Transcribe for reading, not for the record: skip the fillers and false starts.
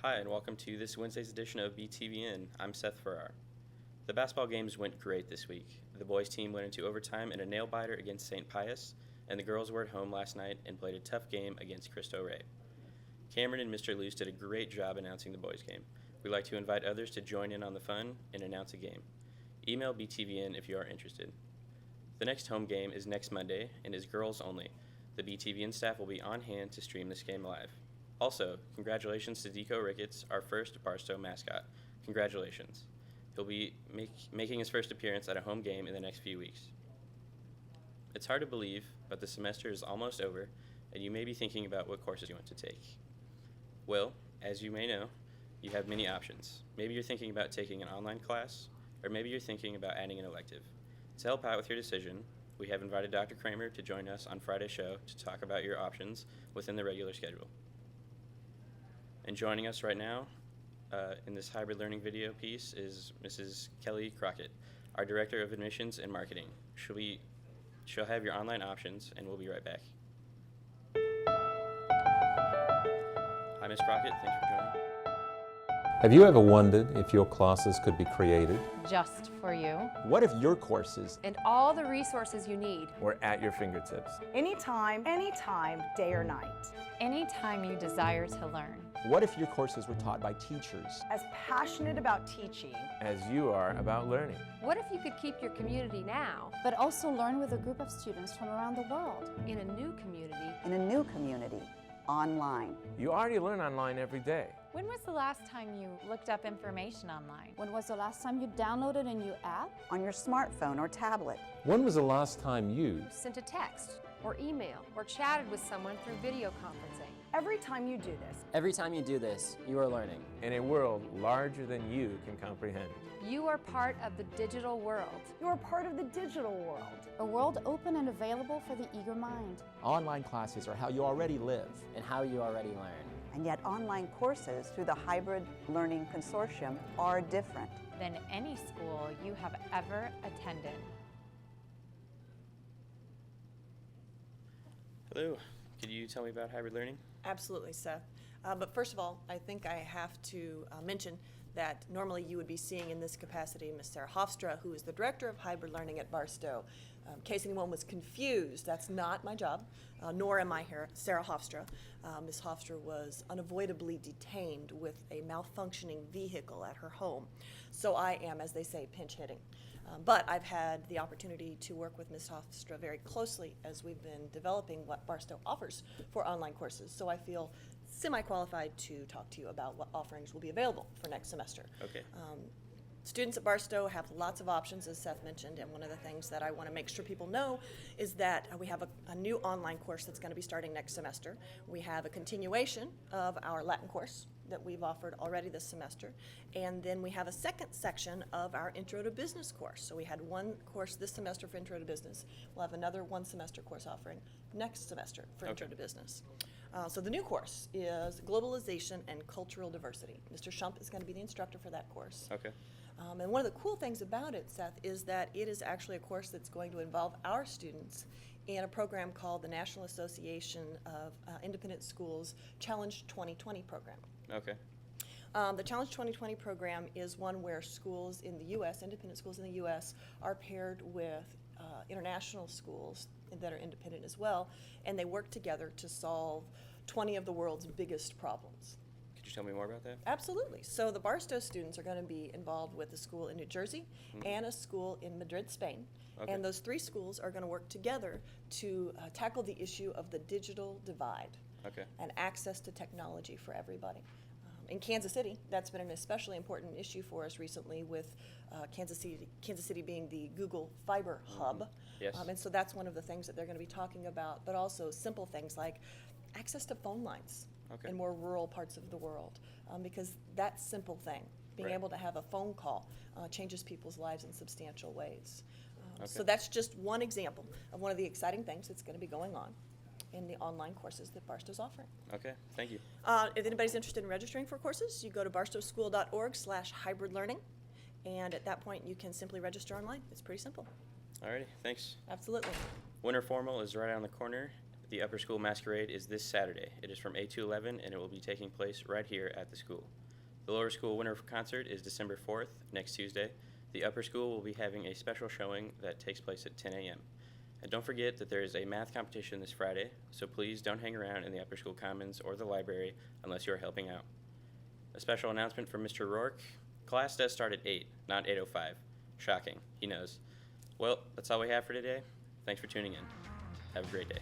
Hi, and welcome to this Wednesday's edition of BTVN. I'm Seth Farrar. The basketball games went great this week. The boys' team went into overtime in a nail-biter against St. Pius, and the girls were at home last night and played a tough game against Cristo Rey. Cameron and Mr. Luce did a great job announcing the boys' game. We'd like to invite others to join in on the fun and announce a game. Email BTVN if you are interested. The next home game is next Monday and is girls only. The BTVN staff will be on hand to stream this game live. Also, congratulations to Deco Ricketts, our first Barstow mascot. Congratulations. He'll be making his first appearance at a home game in the next few weeks. It's hard to believe, but the semester is almost over, and you may be thinking about what courses you want to take. Well, as you may know, you have many options. Maybe you're thinking about taking an online class, or maybe you're thinking about adding an elective. To help out with your decision, we have invited Dr. Kramer to join us on Friday's show to talk about your options within the regular schedule. And joining us right now in this hybrid learning video piece is Mrs. Kelly Crockett, our Director of Admissions and Marketing. She'll have your online options, and we'll be right back. Hi, Ms. Crockett. Thanks for joining. Have you ever wondered if your classes could be created just for you? What if your courses and all the resources you need were at your fingertips? Anytime, day or night. Anytime you desire to learn. What if your courses were taught by teachers As passionate about teaching as you are about learning? What if you could keep your community now, but also learn with a group of students from around the world? in a new community? In a new community, online. You already learn online every day. When was the last time you looked up information online? When was the last time you downloaded a new app? On your smartphone or tablet. When was the last time you Sent a text or email or chatted with someone through video conferencing? every time you do this. Every time you do this, you are learning. In a world larger than you can comprehend. You are part of the digital world. You are part of the digital world. A world open and available for the eager mind. Online classes are how you already live. And how you already learn. And yet online courses through the Hybrid Learning Consortium are different. Than any school you have ever attended. Hello. Could you tell me about hybrid learning? Absolutely, Seth. But first of all, I think I have to mention that normally you would be seeing in this capacity Ms. Sarah Hofstra, who is the Director of Hybrid Learning at Barstow. In case anyone was confused, that's not my job, nor am I here, Sarah Hofstra. Ms. Hofstra was unavoidably detained with a malfunctioning vehicle at her home. So I am, as they say, pinch hitting. But I've had the opportunity to work with Ms. Hofstra very closely as we've been developing what Barstow offers for online courses. So I feel semi-qualified to talk to you about what offerings will be available for next semester. Okay. Students at Barstow have lots of options, as Seth mentioned, and one of the things that I want to make sure people know is that we have a new online course that's going to be starting next semester. We have a continuation of our Latin course that we've offered already this semester, and then we have a second section of our Intro to Business course. So we had one course this semester for Intro to Business. We'll have another one semester course offering next semester for Intro to Business. So the new course is Globalization and Cultural Diversity. Mr. Shump is going to be the instructor for that course. Okay. And one of the cool things about it, Seth, is that it is actually a course that's going to involve our students in a program called the National Association of Independent Schools Challenge 2020 program. Okay. The Challenge 2020 program is one where schools in the U.S., independent schools in the U.S., are paired with international schools that are independent as well, and they work together to solve 20 of the world's biggest problems. Could you tell me more about that? Absolutely. So the Barstow students are going to be involved with a school in New Jersey and a school in Madrid, Spain. Okay. And those three schools are going to work together to tackle the issue of the digital divide and access to technology for everybody. In Kansas City, that's been an especially important issue for us recently with Kansas City being the Google Fiber hub. Yes. And so that's one of the things that they're going to be talking about, but also simple things like access to phone lines in more rural parts of the world, because that simple thing, being able to have a phone call, changes people's lives in substantial ways. So that's just one example of one of the exciting things that's going to be going on in the online courses that Barstow's offering. Okay, thank you. If anybody's interested in registering for courses, you go to barstowschool.org/hybrid learning, and at that point you can simply register online. It's pretty simple. Alrighty, thanks. Absolutely. Winter formal is right around the corner. The Upper School Masquerade is this Saturday. It is from 8 to 11, and it will be taking place right here at the school. The Lower School Winter Concert is December 4th, next Tuesday. The Upper School will be having a special showing that takes place at 10 a.m. And don't forget that there is a math competition this Friday, so please don't hang around in the Upper School Commons or the library unless you are helping out. A special announcement from Mr. Rourke. Class does start at 8, not 8:05. Shocking, he knows. Well, that's all we have for today. Thanks for tuning in. Have a great day.